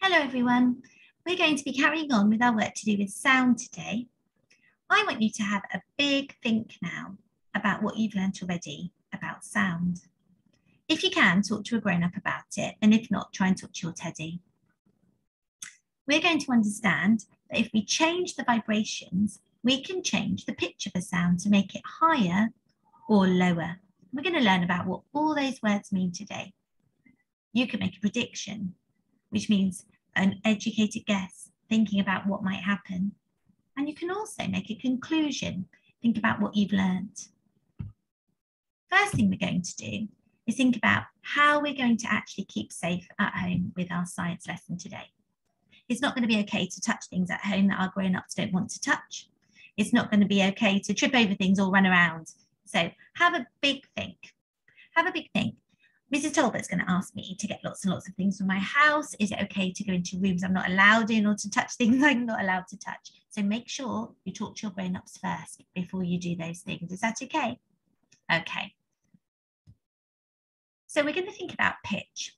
Hello everyone, we're going to be carrying on with our work to do with sound today. I want you to have a big think now about what you've learnt already about sound. If you can, talk to a grown-up about it, and if not, try and talk to your teddy. We're going to understand that if we change the vibrations, we can change the pitch of a sound to make it higher or lower. We're going to learn about what all those words mean today. You can make a prediction, which means an educated guess, thinking about what might happen. And you can also make a conclusion, think about what you've learnt. First thing we're going to do is think about how we're going to actually keep safe at home with our science lesson today. It's not going to be okay to touch things at home that our grown-ups don't want to touch. It's not going to be okay to trip over things or run around. So have a big think. Have a big think. Mrs. Talbot's going to ask me to get lots and lots of things from my house. Is it okay to go into rooms I'm not allowed in or to touch things I'm not allowed to touch? So make sure you talk to your grown-ups first before you do those things. Is that okay? Okay. So we're going to think about pitch.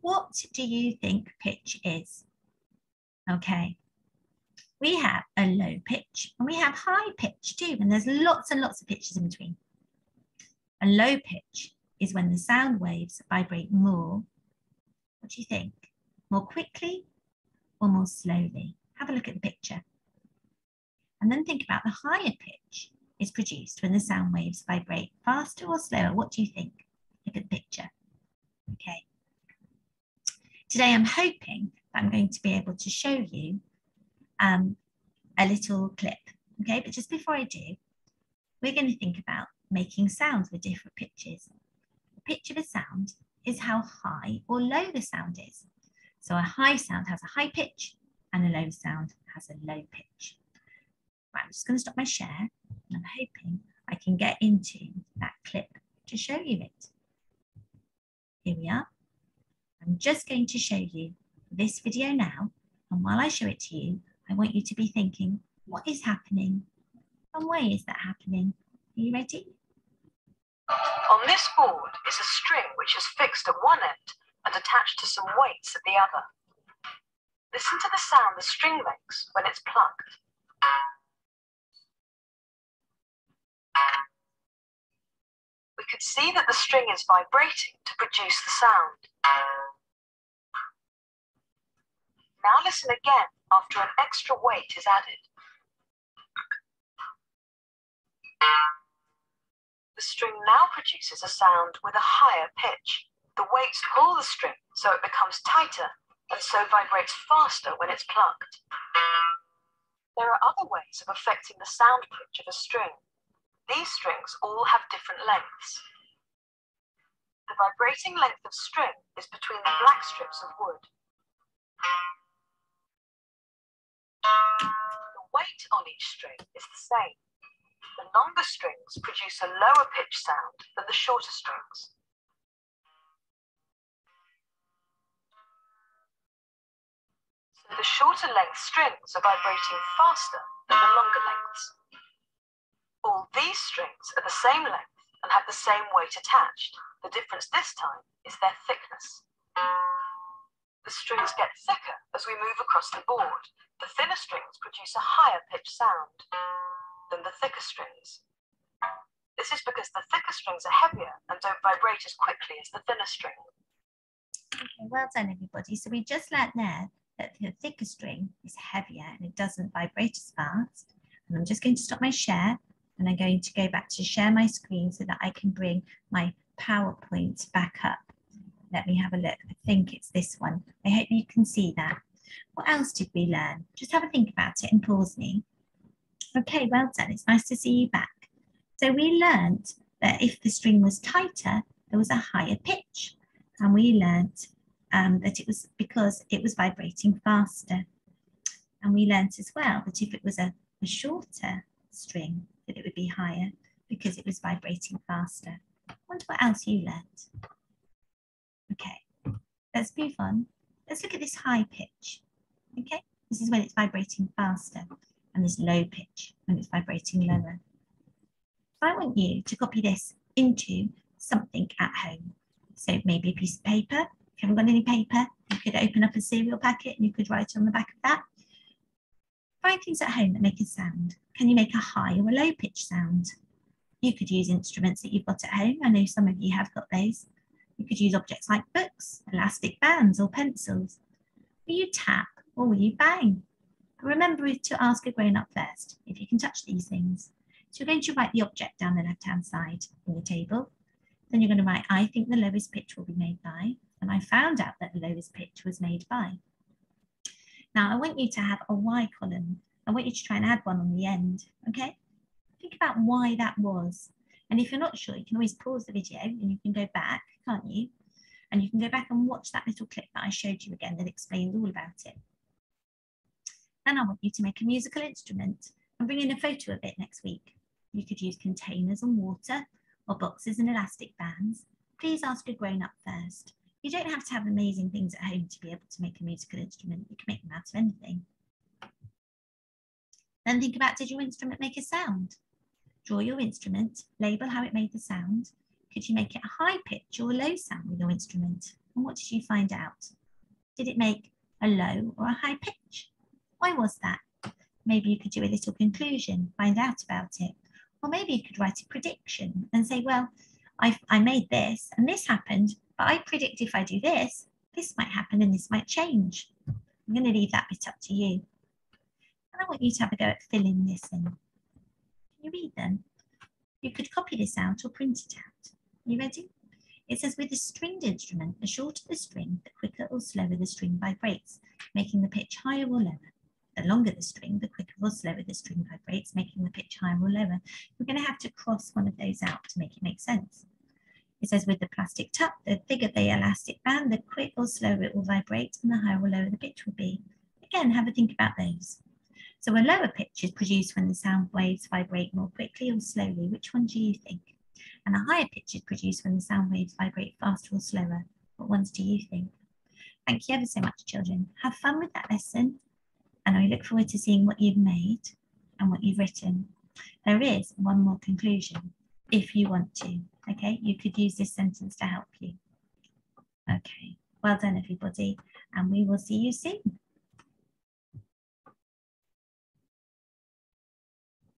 What do you think pitch is? Okay. We have a low pitch and we have high pitch too, and there's lots and lots of pitches in between. A low pitch is when the sound waves vibrate more. What do you think? More quickly or more slowly? Have a look at the picture. And then think about the higher pitch is produced when the sound waves vibrate faster or slower. What do you think? Look at the picture. Okay. Today I'm hoping that I'm going to be able to show you a little clip. Okay, but just before I do, we're going to think about making sounds with different pitches. The pitch of a sound is how high or low the sound is. So a high sound has a high pitch and a low sound has a low pitch. Right, I'm just going to stop my share and I'm hoping I can get into that clip to show you it. Here we are. I'm just going to show you this video now, and while I show it to you, I want you to be thinking, what is happening and why is that happening? Are you ready? On this board is a string which is fixed at one end and attached to some weights at the other. Listen to the sound the string makes when it's plucked. We can see that the string is vibrating to produce the sound. Now listen again after an extra weight is added. The string now produces a sound with a higher pitch. The weights pull the string so it becomes tighter and so vibrates faster when it's plucked. There are other ways of affecting the sound pitch of a string. These strings all have different lengths. The vibrating length of string is between the black strips of wood. The weight on each string is the same. The longer strings produce a lower pitch sound than the shorter strings. So the shorter length strings are vibrating faster than the longer lengths. All these strings are the same length and have the same weight attached. The difference this time is their thickness. The strings get thicker as we move across the board. The thinner strings produce a higher pitch sound than the thicker strings. This is because the thicker strings are heavier and don't vibrate as quickly as the thinner string. Okay, well done everybody. So we just learnt there that the thicker string is heavier and it doesn't vibrate as fast. And I'm just going to stop my share and I'm going to go back to share my screen so that I can bring my PowerPoint back up. Let me have a look. I think it's this one. I hope you can see that. What else did we learn? Just have a think about it and pause me. Okay, well done. It's nice to see you back. So we learned that if the string was tighter, there was a higher pitch. And we learned that it was because it was vibrating faster. And we learned as well that if it was a shorter string, that it would be higher because it was vibrating faster. I wonder what else you learned. Okay, let's move on. Let's look at this high pitch. Okay, this is when it's vibrating faster, and this low pitch when it's vibrating lower. So I want you to copy this into something at home. So maybe a piece of paper If you haven't got any paper, you could open up a cereal packet and you could write on the back of that. Find things at home that make a sound. Can you make a high or a low pitch sound? You could use instruments that you've got at home. I know some of you have got those. You could use objects like books, elastic bands or pencils. Will you tap or will you bang? Remember to ask a grown-up first if you can touch these things. So you're going to write the object down the left-hand side of the table. Then you're going to write, I think the lowest pitch will be made by, and I found out that the lowest pitch was made by. Now I want you to have a Y column. I want you to try and add one on the end, okay? Think about why that was. And if you're not sure, you can always pause the video and you can go back, can't you? And you can go back and watch that little clip that I showed you again that explains all about it. And I want you to make a musical instrument and bring in a photo of it next week. You could use containers and water or boxes and elastic bands. Please ask a grown-up first. You don't have to have amazing things at home to be able to make a musical instrument. You can make them out of anything. Then think about, did your instrument make a sound? Draw your instrument, label how it made the sound. Could you make it a high pitch or a low sound with your instrument? And what did you find out? Did it make a low or a high pitch? Why was that? Maybe you could do a little conclusion, find out about it. Or maybe you could write a prediction and say, well, I made this and this happened, but I predict if I do this, this might happen and this might change. I'm going to leave that bit up to you. And I want you to have a go at filling this in. Can you read them? You could copy this out or print it out. Are you ready? It says, with a stringed instrument, the shorter the string, the quicker or slower the string vibrates, making the pitch higher or lower. The longer the string, the quicker or slower the string vibrates, making the pitch higher or lower. We're going to have to cross one of those out to make it make sense. It says, with the plastic top, the bigger the elastic band, the quick or slower it will vibrate, and the higher or lower the pitch will be. Again, have a think about those. So a lower pitch is produced when the sound waves vibrate more quickly or slowly. Which one do you think? And a higher pitch is produced when the sound waves vibrate faster or slower. What ones do you think? Thank you ever so much, children. Have fun with that lesson. And I look forward to seeing what you've made and what you've written. There is one more conclusion, if you want to, okay? You could use this sentence to help you. Okay, well done, everybody, and we will see you soon.